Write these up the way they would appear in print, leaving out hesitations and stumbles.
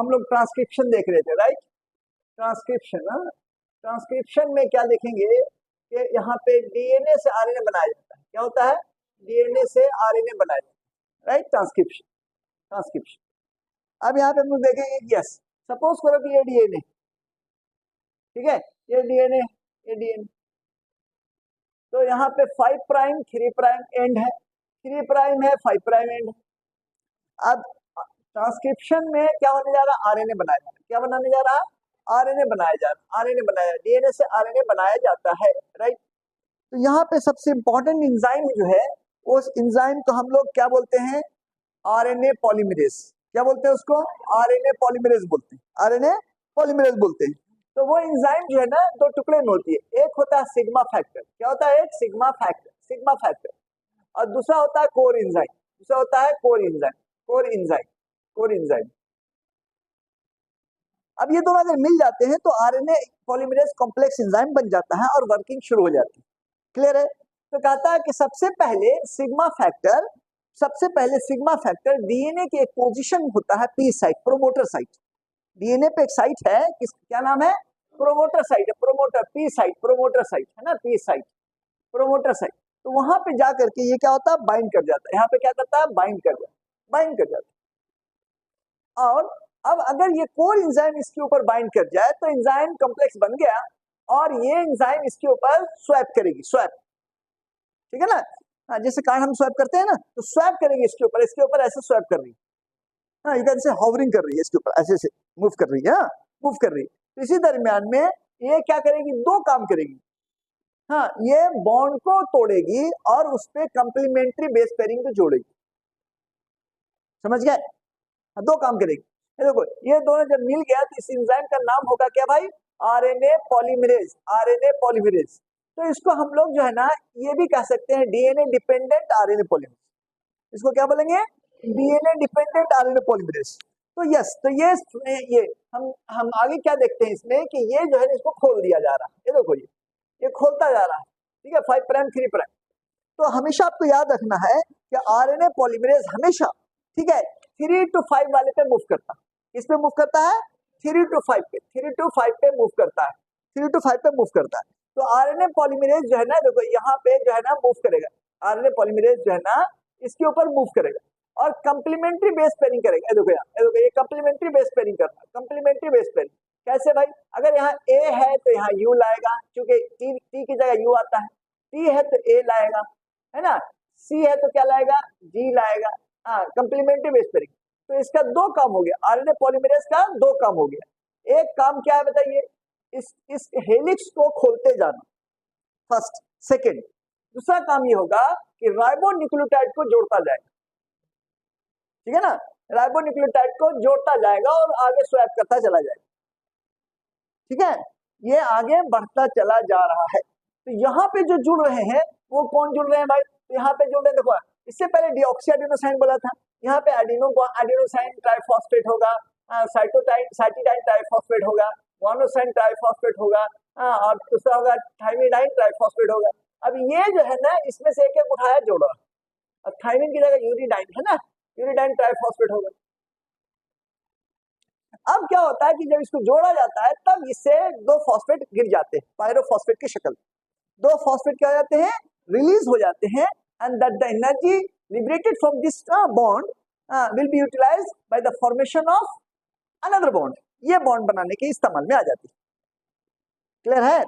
हम लोग ट्रांसक्रिप्शन देख रहे थे, राइट। ट्रांसक्रिप्शन, ट्रांसक्रिप्शन में क्या देखेंगे कि यहाँ पे डीएनए से आरएनए बनाया जाता है। क्या होता है? डीएनए से आरएनए बनाया जाता है, राइट। Transcription, transcription. अब यहाँ पे हम लोग देखेंगे, यस, सपोज करो कि ये डीएनए, ठीक है, ये डीएनए, ये डीएनए, तो यहाँ पे 5 प्राइम 3 प्राइम एंड है, 3 प्राइम है, 5 प्राइम एंड है। अब ट्रांसक्रिप्शन में क्या होने जा रहा है? आरएनए बनाया जा रहा है। क्या बनाने जा रहा है? आरएनए बनाया जा रहा है, आरएनए बनाया, डीएनए से आरएनए बनाया जाता है, राइट। तो यहाँ पे सबसे इंपॉर्टेंट एंजाइम जो है, उस एंजाइम को हम लोग क्या बोलते हैं? RNA polymerase. क्या बोलते हैं उसको? आरएनए पॉलीमरेज बोलते हैं, आरएनए पॉलीमरेज बोलते हैं। तो वो एंजाइम जो है ना, दो टुकड़े में होती है। एक होता है सिग्मा फैक्टर। क्या होता है? एक सिग्मा फैक्टर, सिग्मा फैक्टर। और दूसरा होता है कोर एंजाइम, दूसरा होता है core enzyme, core enzyme, core enzyme. अब ये दोनों अगर मिल जाते हैं तो आरएनए पॉलीमरेज कॉम्प्लेक्स एंजाइम बन जाता है और वर्किंग शुरू हो जाती है। क्लियर है? तो कहता है कि सबसे पहले सिग्मा फैक्टर, सबसे पहले सिग्मा फैक्टर डीएनए के एक पोजीशन होता है P site, promoter site. DNA पे एक साइट है, किस, क्या नाम है? प्रोमोटर साइट है, promoter, P site, promoter site है ना, पी साइट, प्रोमोटर साइट। तो वहां पे जा करके ये क्या होता है? बाइंड कर जाता है। यहाँ पे क्या करता है? बाइंड कर जाता है, बाइंड कर जाता है। और अब अगर ये कोर एंजाइम इसके ऊपर बाइंड कर जाए तो एंजाइम कॉम्प्लेक्स बन गया और ये एंजाइम इसके ऊपर स्वैप करेगी, स्वैप, ठीक है ना। हाँ, जैसे कार्ड हम स्वैप करते हैं ना, तो स्वैप करेगी इसके ऊपर, इसके ऊपर ऐसे स्वैप कर रही है, हाँ, इधर से हॉवरिंग कर रही है, इसके ऊपर ऐसे से मूव कर रही है, मूव कर रही है। तो इसी दरमियान में ये क्या करेगी? दो काम करेगी। हाँ, ये बॉन्ड को तोड़ेगी और उस पे कंप्लीमेंट्री बेस पेयरिंग को जोड़ेगी। समझ गए? दो काम करेगी। ये देखो, ये दोनों जब मिल गया तो इस एंजाइम का नाम होगा क्या भाई? RNA polymerase, RNA polymerase. तो इसको हम लोग जो है ना, ये भी कह सकते हैं डीएनए डिपेंडेंट आरएनए पॉलीमरेज। इसको क्या बोलेंगे? DNA dependent RNA polymerase. तो यस, तो ये हम आगे क्या देखते हैं इसमें कि ये जो है इसको खोल दिया जा रहा है। ये देखो, ये खोलता जा रहा है, ठीक है, 5 प्राइम 3 प्राइम। तो हमेशा आपको याद रखना है कि आरएनए पॉलीमरेज हमेशा, ठीक है, 3 to 5 वाले पे मूव करता है। किस पे मूव करता है? 3 to 5 पे, 3 to 5 पे मूव करता है, 3 to 5 पे मूव करता है। तो आरएनए पॉलीमरेज जो है ना, देखो यहाँ पे जो है ना मूव करेगा, आरएनए पॉलीमरेज जो है ना इसके ऊपर मूव करेगा और कंप्लीमेंट्री बेस पेयरिंग करेगा। देखो यहाँ, देखो ये कंप्लीमेंट्री बेस पेयरिंग करता है, कंप्लीमेंट्री बेस पेयरिंग। कैसे भाई? अगर यहाँ ए है तो यहाँ यू लाएगा, क्योंकि टी की जगह यू आता है, टी है तो ए लाएगा, है ना, सी है तो क्या लाएगा? जी लाएगा। हाँ, कंप्लीमेंट्री बेस पेयरिंग। तो इसका दो काम हो गया, आरएनए पॉलीमरेज का दो काम हो गया। एक काम क्या है बताइए? इस हेलिक्स को खोलते जाना, फर्स्ट। सेकंड, दूसरा काम ये होगा कि राइबोन्यूक्लियोटाइड को जोड़ता जाएगा, ठीक है ना, राइबोन्यूक्लियोटाइड को जोड़ता जाएगा और आगे स्वैप करता चला जाएगा, ठीक है, ये आगे बढ़ता चला जा रहा है। तो यहाँ पे जो जुड़ रहे हैं वो कौन जुड़ रहे हैं भाई? तो यहाँ पे जुड़ रहे हैं, देखो इससे पहले डीऑक्सीएडेनोसाइन बोला था, यहाँ पे एडिनोसाइन ट्राइफॉस्फेट होगा, साइटोटाइन ट्राइफॉस्फेट होगा, मोनोसाइन ट्राइफॉस्फेट होगा, और दूसरा होगा थाइमिडाइन ट्राइफॉस्फेट होगा। अब ये जो है ना, इसमें से एक एक उठाया जोड़ा, अब थाइमिन की जगह यूरिडाइन है ना, यूरिडाइन ट्राइफॉस्फेट होगा। अब क्या होता है कि जब इसको जोड़ा जाता है तब इससे दो फॉस्फेट गिर जाते हैं, पायरोफॉस्फेट की शक्ल। दो फॉस्फेट क्या हो जाते हैं? रिलीज हो जाते हैं, and that the energy liberated from this bond will be utilised by the formation of another bond. ये बॉन्ड बनाने के इस्तेमाल में आ जाती है। क्लियर है?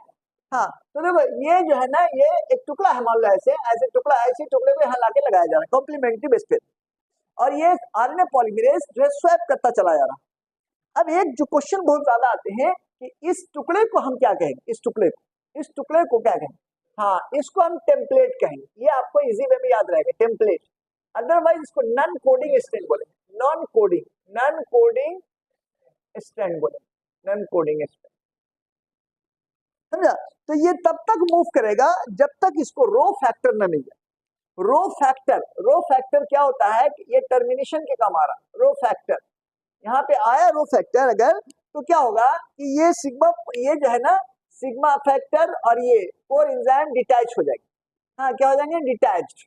हाँ, तो देखो ये जो है ना, ये एक टुकड़ा है, मान लो ऐसे टुकड़ा, ऐसे टुकड़े को यहाँ लाके लगाया जा रहा है कॉम्प्लीमेंट्री बेस पे, और ये आरएनए पॉलीमरेज जो है स्वैप करता चला जा रहा है। अब एक जो क्वेश्चन बहुत ज्यादा आते हैं कि इस टुकड़े को हम क्या कहेंगे? इस टुकड़े को क्या कहेंगे? हाँ, इसको हम टेम्पलेट कहेंगे। ये आपको इजी वे में याद रहेगा, टेम्पलेट। अदरवाइज इसको नॉन कोडिंग स्ट्रैंड बोलेंगे, नॉन कोडिंग स्ट्रैंड बोलेंगे, नॉन कोडिंग स्ट्रैंड। समझा? तो ये तब तक मूव करेगा जब तक इसको रो फैक्टर न मिल जाए। रो फैक्टर क्या होता है कि ये टर्मिनेशन के काम आ रहा, रो फैक्टर यहाँ पे आया, रो फैक्टर अगर, तो क्या होगा कि ये सिग्मा, ये जो है ना सिग्मा फैक्टर और ये कोर एंजाइम डिटैच हो जाएगी। हाँ, क्या हो जाएंगे? डिटैच्ड,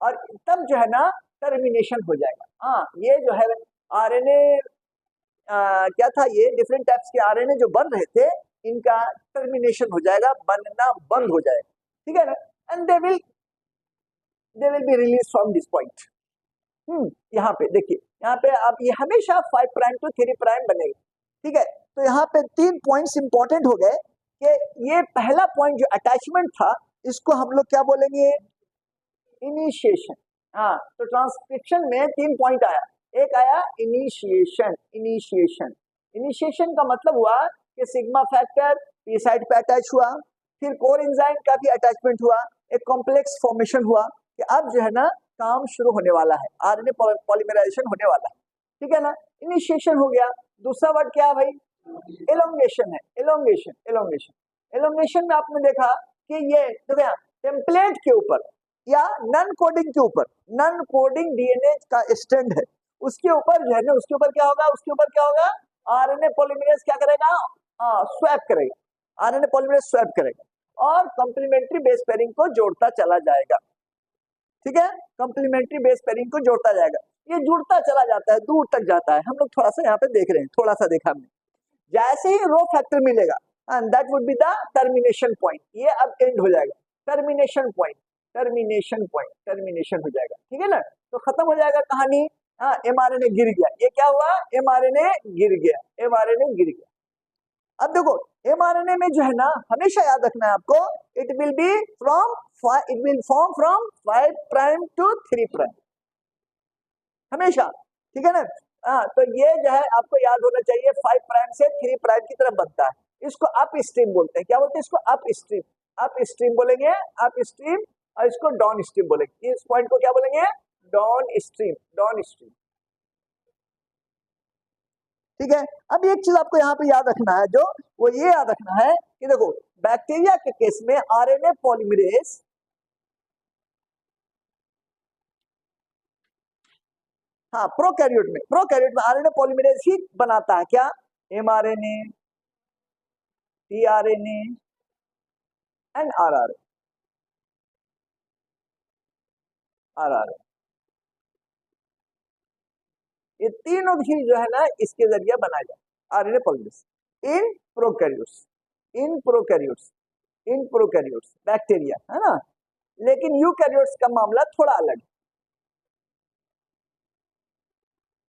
और तब जो है ना टर्मिनेशन हो जाएगा। हाँ, ये जो है आरएनए क्या था, ये डिफरेंट टाइप्स के आरएनए जो बन रहे थे, इनका टर्मिनेशन हो जाएगा, बनना बंद हो जाएगा, ठीक है ना, and they will be release from this point. यहाँ पे देखिए, यहाँ पे अब ये हमेशा 5 प्राइम टू 3 प्राइम बनेगा, ठीक है। तो यहाँ पे 3 पॉइंट्स इंपॉर्टेंट हो गए कि ये पहला पॉइंट जो अटैचमेंट था, इसको हम लोग क्या बोलेंगे, इनिशिएशन। हाँ, तो ट्रांसक्रिप्शन में 3 पॉइंट आया, एक आया इनिशिएशन। इनिशिएशन का मतलब हुआ कि सिग्मा फैक्टर पी साइड पे अटैच हुआ, फिर कोर एंजाइम का भी अटैचमेंट हुआ, एक कॉम्प्लेक्स फॉर्मेशन हुआ कि अब जो है ना काम शुरू होने वाला है, आरएनए पॉलीमराइजेशन होने वाला है, ठीक है ना, इनिशिएशन हो गया। दूसरा वर्ड क्या है भाई, एलोंगेशन है, एलोंगेशन में आपने देखा कि ये देखो टेम्पलेट के ऊपर या नन कोडिंग के ऊपर, नन कोडिंग डीएनए का स्टैंड है, उसके ऊपर जो है ना, उसके ऊपर क्या होगा, आरएनए पॉलीमरेज क्या करेगा, स्वैप करेगा, आरएनए पॉलीमरेज स्वैप करेगा और कंप्लीमेंट्री बेस पेयरिंग को जोड़ता चला जाएगा, ठीक है, कंप्लीमेंट्री बेस पेयरिंग को जोड़ता जाएगा। ये जुड़ता चला जाता है, दूर तक जाता है। हम लोग थोड़ा सा यहाँ पे देख रहे हैं, थोड़ा सा देखा हमने, जैसे ही रो फैक्टर मिलेगा and that would be the termination point, ये अब एंड हो जाएगा, टर्मिनेशन हो जाएगा, ठीक है ना, तो खत्म हो जाएगा कहानी। एमआरएनए गिर गया, ये क्या हुआ, एमआरएनए गिर गया। अब देखो एमआरएनए में जो है ना, हमेशा याद रखना है आपको, it will form from 5 prime to 3 prime, हमेशा, ठीक है ना। तो ये जो है आपको याद होना चाहिए, 5 प्राइम से 3 प्राइम की तरफ बनता है, इसको अप स्ट्रीम बोलते हैं। क्या बोलते हैं इसको, अप स्ट्रीम बोलेंगे, अप स्ट्रीम, और इसको डाउन स्ट्रीम बोलेंगे। इस पॉइंट को क्या बोलेंगे, डाउन स्ट्रीम, ठीक है। अब एक चीज आपको यहाँ पे याद रखना है, जो वो ये याद रखना है कि देखो बैक्टीरिया के केस में आरएनए पॉलीमरेज, हाँ प्रोकैरियोट में आरएनए पॉलीमरेज ही बनाता है क्या, एमआरएनए, टीआरएनए एंड आरआरए, ये तीनों भी जो है ना इसके जरिए बनाया जाता है RNA polymerase in prokaryotes bacteria, है ना, लेकिन यूकैरियोट्स का मामला थोड़ा अलग,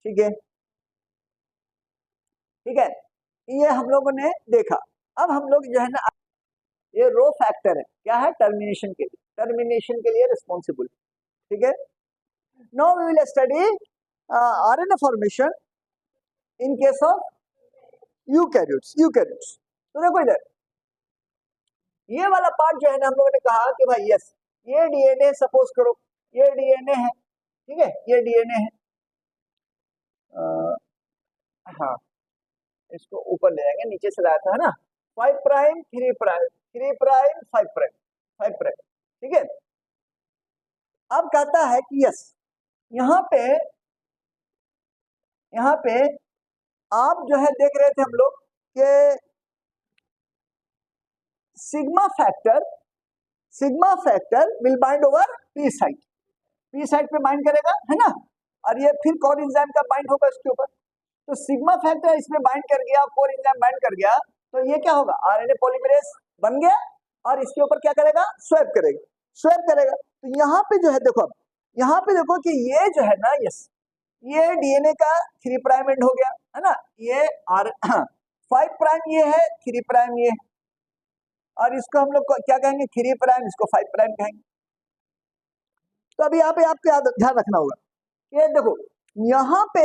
ठीक है, ये हम लोगों ने देखा। अब हम लोग जो है ना, ये रो फैक्टर है, क्या है, टर्मिनेशन के लिए रिस्पॉन्सिबल, ठीक है। Now we will study RNA formation in case of eukaryotes. तो देखो इधर ये वाला पार्ट जो है ना, हम लोगों ने कहा कि भाई यस, ये डीएनए, सपोज करो ये डीएनए है, ठीक है, ये डीएनए है, हाँ इसको ऊपर ले जाएंगे, नीचे से लाया था, है ना, 5 प्राइम 3 प्राइम 5 प्राइम, ठीक है। अब कहता है कि यस, यहाँ पे आप जो है देख रहे थे हम लोग कि sigma factor will bind over P site पे बाइंड करेगा, है ना, और ये फिर कोर एंजाइम का बाइंड होगा इसके ऊपर। तो सिग्मा फैक्टर इसमें बाइंड कर गया, कोर एंजाइम बाइंड कर गया, तो ये क्या होगा, आरएनए पॉलीमरेज बन गया और इसके ऊपर क्या करेगा, स्वैप करेगा। तो यहाँ पे जो है देखो, अब यहाँ पे देखो कि ये जो है ना, यस, ये डीएनए का 3 प्राइम एंड हो गया, है ना, ये 5 प्राइम ये है, 3 प्राइम ये है, और इसको हम लोग क्या कहेंगे, 3 प्राइम, इसको 5 प्राइम कहेंगे। तो अभी यहाँ पे आपको ध्यान रखना होगा, ये देखो यहाँ पे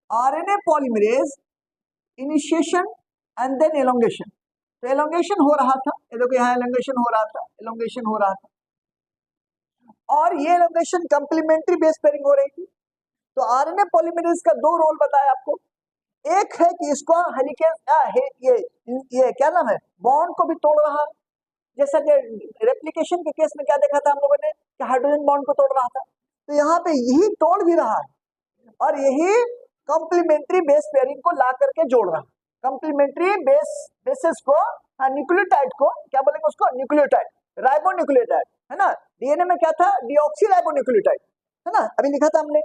RNA polymerase initiation and then elongation, तो एलोंगेशन हो रहा था, ये देखो यहाँ एलोंगेशन हो रहा था, और ये एलोंगेशन कंप्लीमेंट्री बेस पेयरिंग हो रही थी। तो आरएनए पॉलीमरेज का 2 रोल बताया आपको, एक है कि इसको हेलिकेज, ये क्या नाम है, बॉन्ड को भी तोड़ रहा है, जैसा कि रेप्लिकेशन के केस में क्या देखा था हम लोगों ने कि हाइड्रोजन बॉन्ड को तोड़ रहा था, तो यहाँ पे यही तोड़ भी रहा है और यही कंप्लीमेंट्री बेस पेयरिंग को ला करके जोड़ रहा है, कंप्लीमेंट्री बेसेस को, न्यूक्लियोटाइड को क्या बोलेंगे उसको, न्यूक्लियोटाइड, राइबोन्यूक्लियोटाइड, है ना, डीएनए में क्या था, डीऑक्सी राइबोन्यूक्लियोटाइड, है ना, अभी लिखा था हमने,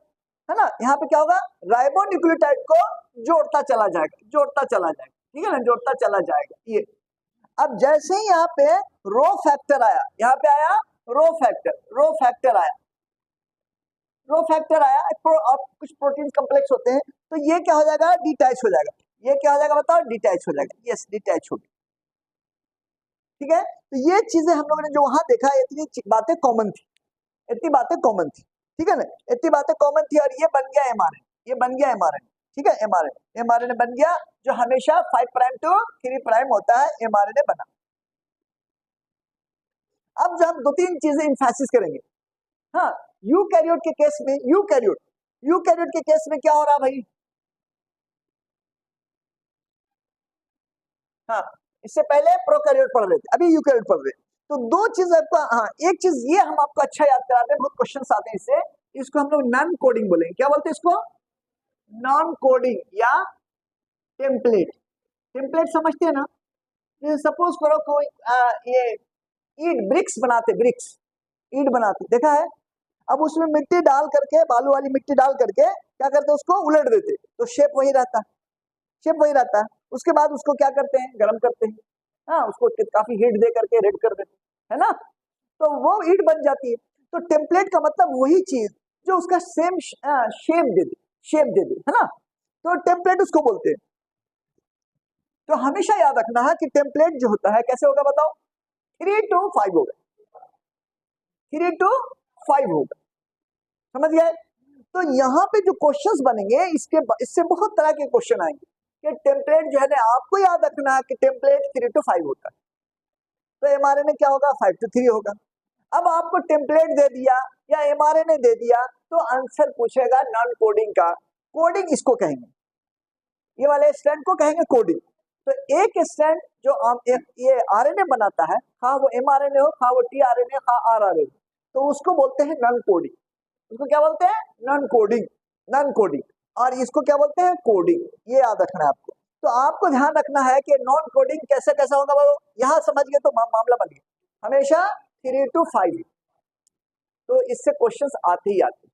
है ना, यहाँ पे क्या होगा, राइबोन्यूक्लियोटाइड को जोड़ता चला जाएगा, जोड़ता चला जाएगा, ठीक है ना, जोड़ता चला जाएगा ये। अब जैसे ही यहाँ पे रो फैक्टर आया, यहाँ पे आया रो फैक्टर, रो फैक्टर आया, रो फैक्टर आया, अब कुछ प्रोटीन कॉम्प्लेक्स होते हैं, तो ये क्या हो जाएगा, डिटैच हो जाएगा, ये क्या हो जाएगा बताओ, डिटैच हो जाएगा, यस डिटैच हो गया, ठीक है। तो ये चीजें हम लोगों ने जो वहां देखा, इतनी बातें कॉमन थी, इतनी बातें कॉमन थी, ठीक है ना, इतनी बातें कॉमन थी, और ये बन गया एमआरएनए, ये बन गया एमआरएनए, ठीक है, एमआरएनए, एमआरएनए बन गया, जो हमेशा 5 प्राइम टू 3 प्राइम होता है, एमआरएनए बना। अब जब हम दो तीन चीजें इम्फेसिस करेंगे, हाँ, यूकैरियोट के केस में, यूकैरियोट के केस में क्या हो रहा भाई, हाँ, इससे पहले प्रोकैरियोट पढ़ रहे थे, अभी यूकैरियोट पढ़ रहे हैं। तो दो चीज आपका, हाँ, एक चीज ये हम आपको अच्छा याद कराते हैं, बहुत क्वेश्चंस आते हैं इससे, इसको हम लोग नॉन कोडिंग बोलेंगे, क्या बोलते हैं इसको, नॉन कोडिंग या टेम्पलेट, टेम्पलेट समझते हैं ना, सपोज करो कोई ये ईट ब्रिक्स बनाते, ब्रिक्स ईट बनाते, देखा है, अब उसमें मिट्टी डाल करके, बालू वाली मिट्टी डाल करके क्या करते, उसको उलट देते, तो शेप वही रहता, शेप वही रहता है, उसके बाद उसको क्या करते हैं, गर्म करते हैं, हाँ, उसको काफी हीट दे करके रेड कर देते है ना, तो वो ईट बन जाती है। तो टेम्पलेट का मतलब वही चीज जो उसका सेम शेप दे दे, शेप दे दे, है ना, तो टेम्पलेट उसको बोलते हैं। तो हमेशा याद रखना है कि टेम्पलेट जो होता है कैसे होगा बताओ, 3 to 5 होगा, 3 to 5 होगा, समझ गए। तो यहाँ पे जो क्वेश्चंस बनेंगे, इससे बहुत तरह के क्वेश्चन आएंगे कि टेम्पलेट जो है ना, आपको याद रखना है कि टेम्पलेट 3 to 5 होता है, तो एमआरएनए क्या होगा, 5 to 3 होगा। अब आपको टेम्पलेट दे दिया या एमआरएनए दे दिया, तो आंसर पूछेगा नॉन कोडिंग का, कोडिंग इसको कहेंगे, ये वाले स्ट्रैंड को कहेंगे कोडिंग। तो एक स्ट्रैंड जो ये आरएनए बनाता है, हाँ वो एमआरएनए हो, हाँ वो टीआरएनए, हाँ आरआरएनए, तो उसको बोलते हैं नॉन कोडिंग, उसको क्या बोलते हैं, नॉन कोडिंग, नॉन कोडिंग, और इसको क्या बोलते हैं, कोडिंग, ये याद रखना है आपको। तो आपको ध्यान रखना है कि नॉन कोडिंग कैसे कैसा होगा, वो यहाँ समझ गए तो मामला बन गया, हमेशा 3 to 5, तो इससे क्वेश्चंस आते ही आते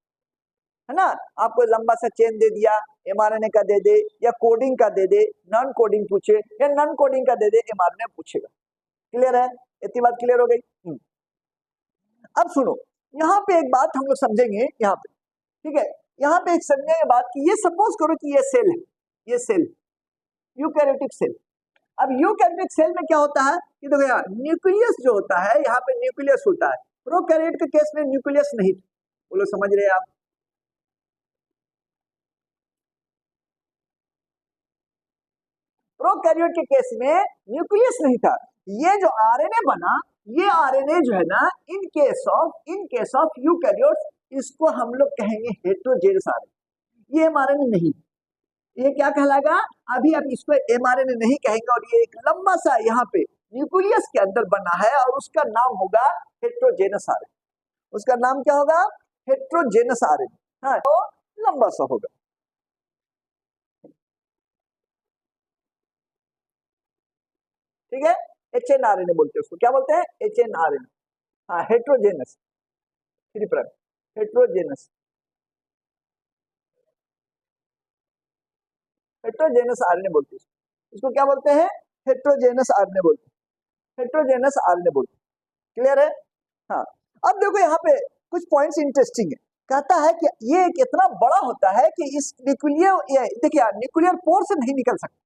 है ना। आपको लंबा सा चेन दे दिया, एमआरएनए का दे दे या कोडिंग का दे दे, नॉन कोडिंग पूछे या नॉन कोडिंग का दे दे, एमआरएनए पूछेगा, क्लियर है, इतनी बात क्लियर हो गई। अब सुनो, यहाँ पे एक बात हम लोग समझेंगे, यहाँ पे ठीक है, यहाँ पे एक समझेंगे बात कि ये सपोज करो कि ये सेल है, ये सेल यूकैरियोटिक सेल। अब यूकैरियोटिक सेल में क्या होता है, ये देखो यार, न्यूक्लियस जो होता है, यहाँ पे न्यूक्लियस होता है, प्रोकैरियोट के केस में न्यूक्लियस नहीं, बोलो समझ रहे हैं आप, प्रोकैरियोट के केस में न्यूक्लियस नहीं था, ये जो आरएनए बना, ये आरएनए जो है ना, इन केस ऑफ यूकैरियोट्स, इसको हम लोग कहेंगे हेटेरोजेनस आरएनए, ये एमआरएनए नहीं, ये क्या कहलाएगा, अभी आप इसको एमआरएनए नहीं कहेंगे, और ये एक लंबा सा यहाँ पे न्यूक्लियस के अंदर बना है, और उसका नाम होगा हेटेरोजेनस आरएनए, उसका नाम क्या होगा, हेटेरोजेनस आरएनए, हाँ, तो लंबा सा होगा, ठीक है, एचएनआरएनए बोलते हैं उसको, क्या बोलते हैं, एचएनआरएनए, हाँ, heterogeneous 3 prime, heterogeneous, heterogeneous RNA बोलते हैं इसको, क्या बोलते हैं, हेटेरोजेनस आरएनए बोलते हैं, हेटेरोजेनस आरएनए बोलते हैं, क्लियर है। हाँ, अब देखो यहाँ पे कुछ पॉइंट्स इंटरेस्टिंग है, कहता है कि ये एक इतना बड़ा होता है कि इस न्यूक्लियर, देखिए न्यूक्लियर पोर से नहीं निकल सकता,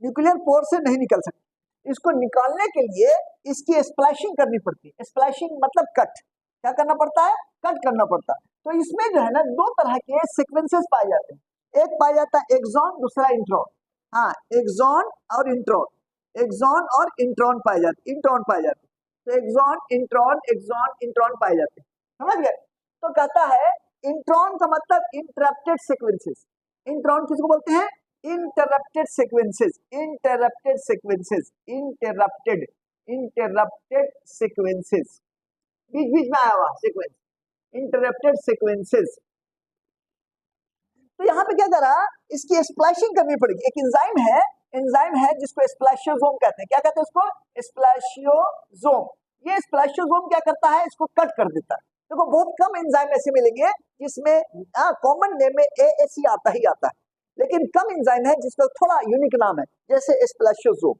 न्यूक्लियर पोर से नहीं निकल सकता, इसको निकालने के लिए इसकी स्प्लैशिंग करनी पड़ती है, स्प्लैशिंग मतलब कट, क्या करना पड़ता है, कट करना पड़ता है। तो इसमें जो है ना, दो तरह के सीक्वेंसेस पाए जाते हैं, एक पाया जाता है एक्सॉन, दूसरा इंट्रॉन, हाँ, एक्सॉन और इंट्रॉन, एक्सॉन और इंट्रॉन पाए जाते, इंट्रॉन पाए जाते, तो एक्सॉन इंट्रॉन पाए जाते हैं, समझ गए। तो कहता है इंट्रॉन का मतलब इंटरप्टेड सीक्वेंसेस, इंट्रॉन किसको बोलते हैं, interrupted sequences, interrupted sequences, interrupted sequences, बीच बीच में आया हुआ सीक्वेंस, इंटरप्टेड सीक्वेंसेस। तो यहाँ पे क्या करा, इसकी स्प्लैशिंग करनी पड़ेगी, एक एंजाइम है जिसको स्प्लैशियोसोम कहते हैं, क्या कहते हैं उसको, स्प्लैशियोसोम, ये स्प्लैशियोसोम क्या करता है, इसको कट कर देता है, देखो बहुत कम एंजाइम ऐसे मिलेंगे जिसमें कॉमन नेम में AAC आता ही आता है, लेकिन कम एंजाइम है जिसका थोड़ा यूनिक नाम है, जैसे स्प्लैशोसोम,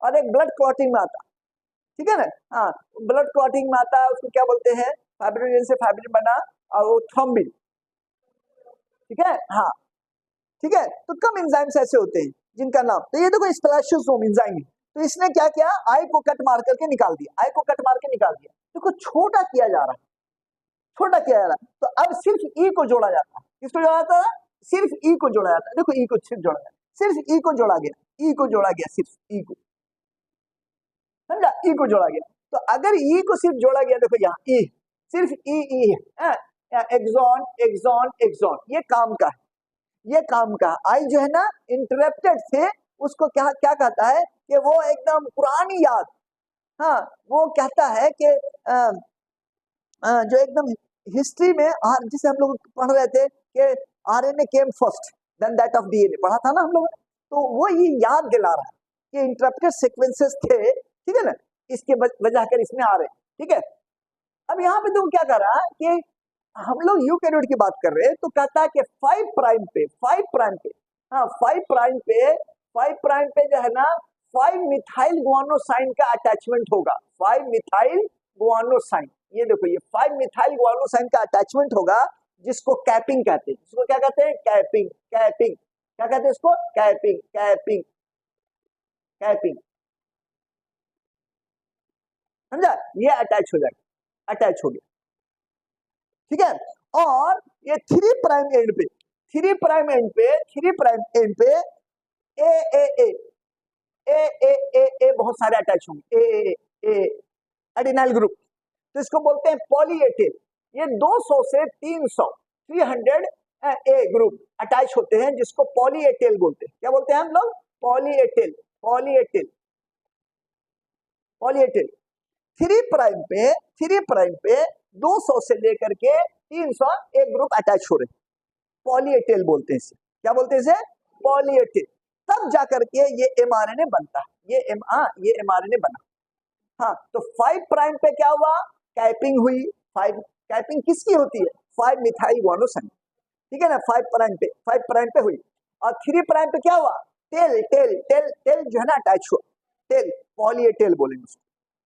और एक ब्लड क्लॉटिंग में आता, ठीक है ना। हाँ, ब्लड क्लॉटिंग में आता है, उसको क्या बोलते हैं, फाइब्रिनोजन से फाइब्रिन बना, और वो थ्रोम्बिन, ठीक है। हाँ ठीक है, तो कम एंजाइम्स ऐसे होते हैं जिनका नाम, तो ये देखो स्प्लैशोसोम एंजाइम है, तो इसने क्या किया, आई को कट मार करके निकाल दिया, आई को कट मार के निकाल दिया, देखो छोटा किया जा रहा है, छोटा किया जा रहा है, तो अब सिर्फ ई को जोड़ा जाता है, किसको जोड़ा जाता है, सिर्फ ई को जोड़ा जाता है, देखो ई को सिर्फ जोड़ा गया, सिर्फ ई को जोड़ा गया, ई को जोड़ा गया, सिर्फ ई को, समझा, ई को जोड़ा गया, तो अगर ई को सिर्फ जोड़ा गया, देखो यहाँ ई, सिर्फ ई है, एक्सॉन एक्सॉन एक्सॉन, ये काम का है, ये काम का, आई जो है ना इंटरप्टेड से, उसको क्या क्या कहता है कि वो एकदम पुरानी याद, हाँ वो कहता है कि जो एकदम हिस्ट्री में जिसे हम लोग पढ़ रहे थे कि RNA came first then that of DNA, पढ़ा था ना हम लोग, तो वो ये याद दिला रहा है कि इंटरप्टेड सीक्वेंसेस थे, ठीक है ना, इसके वजह कर इसमें आ रहे हैं, ठीक है। अब यहाँ पे तुम क्या कर रहा है कि हम लोग यूकैरियोट की बात कर रहे हैं, तो कहता है कि 5 प्राइम पे, 5 प्राइम पे, हाँ 5 प्राइम पे, 5 प्राइम पे जो है ना 5 मिथाइल गुआनोसाइन का अटैचमेंट होगा, 5 मिथाइल गुआनोसाइन, ये देखो ये 5 मिथाइल गुआनोसाइन का अटैचमेंट होगा, जिसको कैपिंग कहते हैं, इसको क्या कहते हैं, कैपिंग, कैपिंग, क्या कहते हैं इसको, कैपिंग, कैपिंग, कैपिंग, समझा, ये अटैच हो जाएगा, अटैच हो गया, ठीक है। और ये 3 प्राइम एंड पे, 3 प्राइम एंड पे, 3 प्राइम एंड पे ए ए ए ए ए ए ए बहुत सारे अटैच होंगे, ए एडिनाइल ग्रुप, तो इसको बोलते हैं पॉलीएटेल, ये 200 से 300 300 ए ग्रुप अटैच होते हैं, जिसको पॉलीएटेल बोलते हैं, क्या बोलते हैं हम लोग, पॉलीएटेल, पॉलीएटेल, पॉलीएटेल। 3 प्राइम पे, 3 प्राइम पे 200 से लेकर के 300 एक ग्रुप अटैच हो रहे, पॉलीएटेल बोलते हैं इसे, क्या बोलते हैं इसे, पॉलीएटेल, तब जाकर के ये mRNA बनता है, ये mRNA बना। हाँ, तो 5 प्राइम पे क्या हुआ, कैपिंग हुई, 5 कैपिंग किसकी होती है, 5 मिथाइल गुआनोसाइन, ठीक है ना, 5 प्राइम पे, 5 प्राइम पे हुई, और 3 प्राइम पे क्या हुआ, टेल टेल टेल टेल जो है ना अटैच हुआ, टेल, पॉलीएटेल बोलेंगे उसको,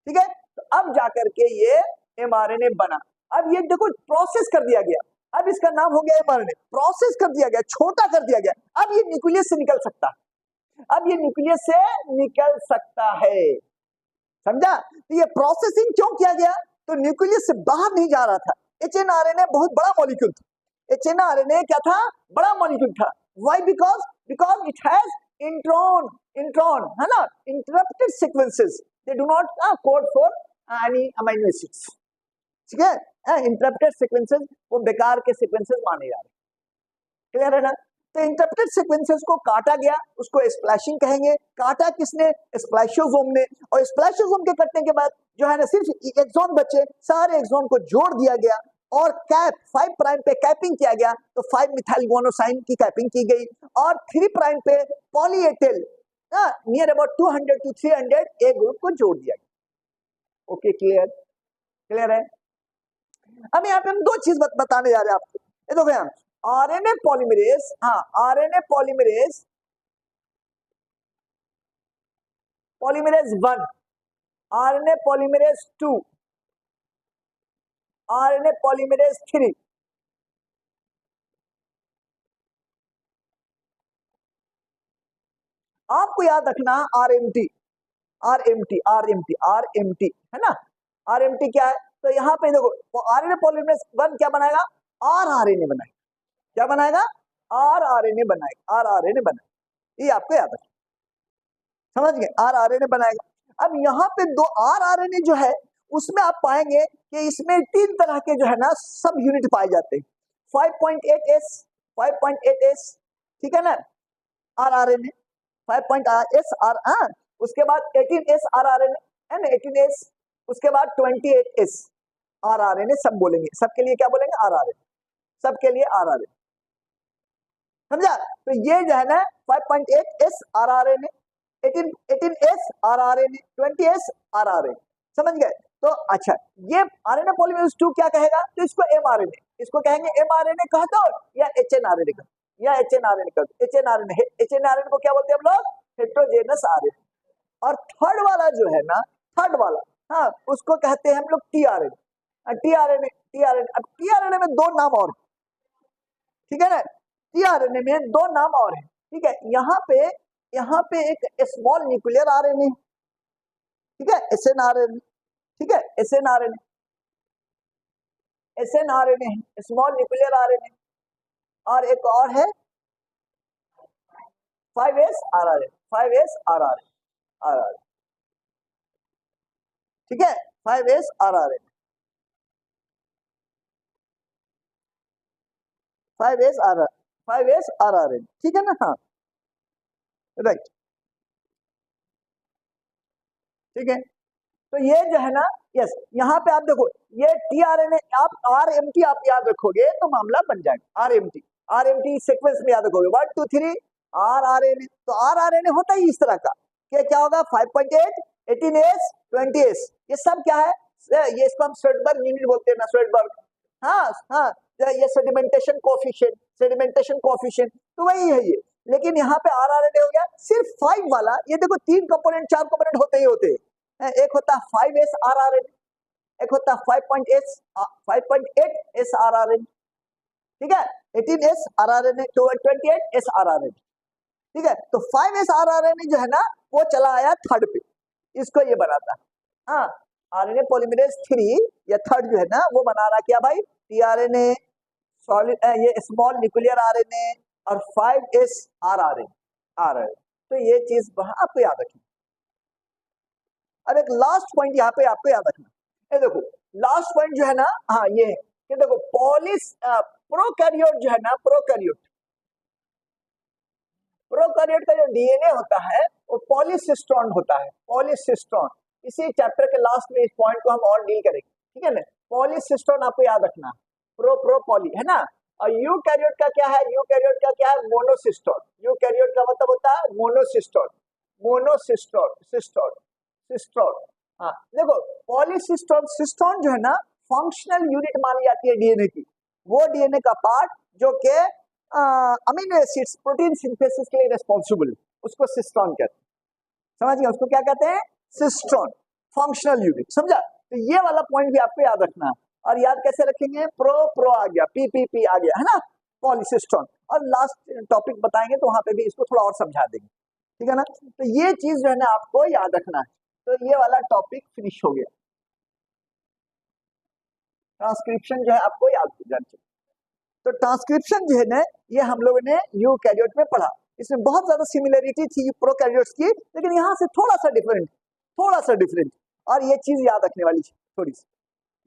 ठीक है। तो अब जाकर के ये mRNA बना, अब ये देखो प्रोसेस कर दिया गया, अब इसका नाम हो गया mRNA, प्रोसेस कर दिया गया, छोटा कर दिया गया, अब ये न्यूक्लियस से निकल सकता है, अब ये न्यूक्लियस से निकल सकता है, समझा। तो ये प्रोसेसिंग क्यों किया गया, तो न्यूक्लियस से बाहर नहीं जा रहा था, HNRNA बहुत बड़ा मॉलिक्यूल था, HNRNA क्या था, बड़ा मॉलिक्यूल था, why, because because it has intron, intron है ना, interrupted sequences, they do not code for any amino acids, ठीक है, इंटरप्टेड सीक्वेंसेस वो बेकार के सीक्वेंसेस माने जा रहे, क्लियर है ना। तो इंटरप्टेड सीक्वेंसेस को काटा गया, उसको स्प्लैशिंग कहेंगे, काटा किसने, स्प्लैशोसोम ने, और स्प्लैशोसोम के कटने के बाद जो है ना सिर्फ एक्सॉन बचे, सारे एक्सॉन को जोड़ दिया गया, और कैप 5 प्राइम पे कैपिंग किया गया, तो 5 मिथाइल गुआनोसाइन की कैपिंग की गई, और 3 प्राइम पे poly A tail near about 200 to 300 A group को जोड़ दिया गया, ओके, क्लियर, क्लियर है। अब यहाँ पे हम 2 चीज बताने जा रहे हैं आपको, ये देखो यहाँ RNA पॉलीमरेज, हाँ RNA polymerase, polymerase 1, RNA polymerase 2, RNA polymerase 3, आपको याद रखना RMT, RMT, RMT, RMT है ना, RMT क्या है, तो यहाँ पे देखो RNA पॉलीमरेज 1 क्या बनाएगा, rRNA बनाएगा, क्या बनाएगा, rRNA बनाएगा, rRNA बनाएगा, ये आपको याद रखना, समझ गए, rRNA बनाएगा। अब यहाँ पे 2 rRNA जो है उसमें आप पाएंगे कि इसमें 3 तरह के जो है ना सब यूनिट पाए जाते हैं, 5.8s, 5.8s, ठीक है ना, rRNA 5.8s उसके बाद 18s rRNA है ना, 18s, उसके बाद 28s rRNA, सब बोलेंगे, सबके लिए क्या बोलेंगे, rRNA, सबके लिए rRNA, समझा। तो ये जो है ना 5.8s rRNA, 18s rRNA, 20s rRNA, समझ गए। तो अच्छा, ये आरएनए पॉलीमरेज 2 क्या कहेगा, तो इसको एमआरएनए, इसको कहेंगे एमआरएनए कह दो या एचएनआरएनए कह दो, या एचएनआरएनए कह दो। एचएनआरएनए को क्या बोलते हैं हम लोग, हेटेरोजेनस आरएनए। और थर्ड वाला जो है ना, थर्ड वाला, हाँ, उसको कहते हैं हम लोग टीआरएनए। टीआरएनए अब टीआरएनए में दो नाम और, ठीक है ना, टीआरएनए में दो नाम और है, ठीक है। यहाँ पे एक स्मॉल न्यूक्लियर आरएनए, ठीक है, एसएनआरएनए, ठीक है, एसएनआरएनए है, स्मॉल न्यूक्लियर आरएनए। और एक और है 5s आरआरएन, ठीक है, 5s आरआरएन, 5s आरआरएन, ठीक है ना, हाँ, राइट, ठीक है। तो ये जो है ना, यस, यहाँ पे आप देखो, ये टीआरएनए, आप आरएमटी आप याद रखोगे तो मामला बन जाएगा। आरएमटी सीक्वेंस में याद रखोगे 1 2 3 आरआरएनए। तो आरआरएनए होता ही इस तरह का कि क्या होगा, 5.8 18s 20s, ये सब क्या है, ये इसको हम स्वेडबर्ग यूनिट बोलते हैं ना, स्वेडबर्ग, हाँ हाँ, ये सेडिमेंटेशन कोएफिशिएंट, तो वही है ये। लेकिन यहाँ पे आरआरएनए हो गया सिर्फ 5 वाला, ये देखो 3 कंपोनेंट 4 कंपोनेंट होते ही होते हैं, एक होता है 5s आरआरएन, एक होता है 5.8 s आरआरएन, ठीक है, 18s आरआरएन, 28s आरआरएन, ठीक है। तो 5s आरआरएन जो है ना, वो चला आया थर्ड पे, इसको ये बनाता है, हाँ, आरएनए पॉलीमरेज 3 या थर्ड जो है ना, वो बना रहा क्या भाई, टीआरएनए, सॉलिड, ये स्मॉल न्यूक्लियर आरएनए और 5s आरआरएन। तो ये चीज आपको याद रखना। अब एक लास्ट पॉइंट यहाँ पे आपको याद रखना, ये देखो लास्ट पॉइंट जो है ना, हाँ, ये है कि देखो प्रोकैरियोट जो है ना, प्रोकैरियोट का जो डीएनए होता है वो पॉलीसिस्टोन होता है, पॉलीसिस्टोन। इसी चैप्टर के लास्ट में इस पॉइंट को हम और डील करेंगे, ठीक है ना। पॉलीसिस्टोन आपको याद रखना, पॉली है ना। और यूकैरियोट का क्या है, मोनोसिस्टोन। यूकैरियोट का मतलब होता है सिस्टोन, हाँ। देखो सिस्टोन जो है ना, फंक्शनल यूनिट मानी जाती है डीएनए की, वो डीएनए का पार्ट जो के अमीनो एसिड्स प्रोटीन सिंथेसिस के लिए रिस्पॉन्सिबल, उसको सिस्टोन कहते हैं, समझ गए, उसको क्या कहते हैं, सिस्टोन, फंक्शनल यूनिट, समझा। तो ये वाला पॉइंट भी आपको याद रखना है। और याद कैसे रखेंगे, प्रो आ गया, पी आ गया, है ना, पॉलीसिस्टोन। और लास्ट टॉपिक बताएंगे तो वहां पे भी इसको थोड़ा और समझा देंगे, ठीक है ना। तो ये चीज जो है ना आपको याद रखना है। तो ये वाला टॉपिक फिनिश हो गया। ट्रांसक्रिप्शन जो है आपको याद जाना चाहिए। तो ट्रांसक्रिप्शन जो है ना, ये हम लोगों ने यूकैरियोट में पढ़ा, इसमें बहुत ज्यादा सिमिलरिटी थी प्रोकैरियोट्स की, लेकिन यहाँ से थोड़ा सा डिफरेंट, और ये चीज याद रखने वाली थी थोड़ी सी,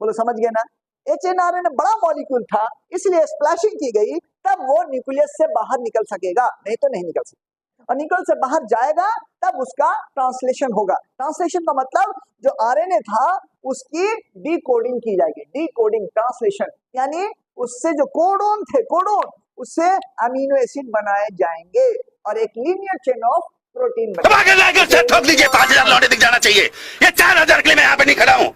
बोलो समझ गए ना। एचएनआरएनए बड़ा मॉलिक्यूल था, इसलिए स्प्लैशिंग की गई, तब वो न्यूक्लियस से बाहर निकल सकेगा, नहीं तो नहीं निकल सकेगा। और निकल से बाहर जाएगा तब उसका ट्रांसलेशन होगा। ट्रांसलेशन का मतलब जो आरएनए था उसकी डीकोडिंग की जाएगी, डीकोडिंग, ट्रांसलेशन, यानी उससे जो कोडोन थे, उससे अमीनो एसिड बनाए जाएंगे और एक लीनियर चेन ऑफ प्रोटीन बनेगा। ठोक दीजिए, 5000 लौटे दिख जाना चाहिए, ये 4000 के लिए मैं यहाँ पे नहीं खड़ा हूँ।